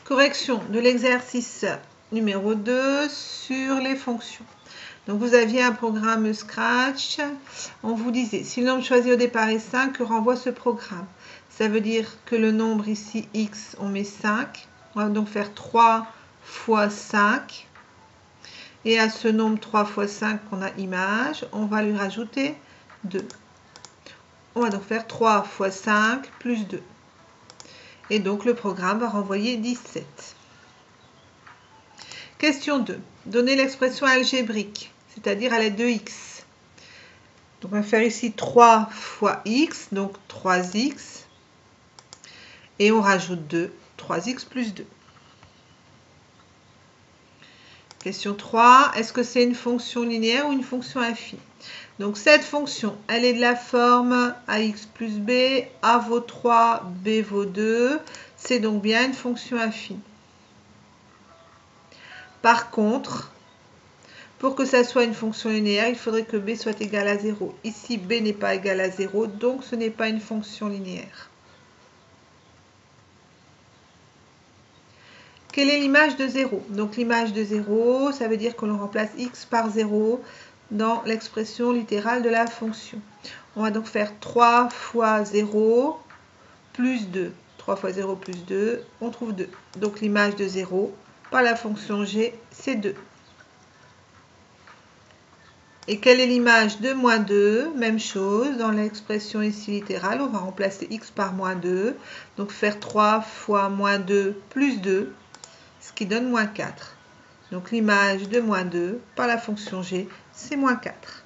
Correction de l'exercice numéro 2 sur les fonctions. Donc vous aviez un programme Scratch, on vous disait si le nombre choisi au départ est 5, que renvoie ce programme. Ça veut dire que le nombre ici x, on met 5, on va donc faire 3 fois 5, et à ce nombre 3 fois 5 qu'on a image, on va lui rajouter 2. On va donc faire 3 fois 5 plus 2. Et donc le programme va renvoyer 17. Question 2. Donnez l'expression algébrique, c'est-à-dire à l'aide de x. Donc on va faire ici 3 fois x, donc 3x. Et on rajoute 2, 3x plus 2. Question 3. Est-ce que c'est une fonction linéaire ou une fonction affine? Donc cette fonction, elle est de la forme ax plus b, a vaut 3, b vaut 2. C'est donc bien une fonction affine. Par contre, pour que ça soit une fonction linéaire, il faudrait que b soit égal à 0. Ici, b n'est pas égal à 0, donc ce n'est pas une fonction linéaire. Quelle est l'image de 0? Donc l'image de 0, ça veut dire que l'on remplace x par 0 dans l'expression littérale de la fonction. On va donc faire 3 fois 0 plus 2. 3 fois 0 plus 2, on trouve 2. Donc l'image de 0 par la fonction g, c'est 2. Et quelle est l'image de moins 2? Même chose, dans l'expression ici littérale, on va remplacer x par moins 2. Donc faire 3 fois moins 2 plus 2, ce qui donne moins 4. Donc l'image de moins 2 par la fonction g, c'est moins 4.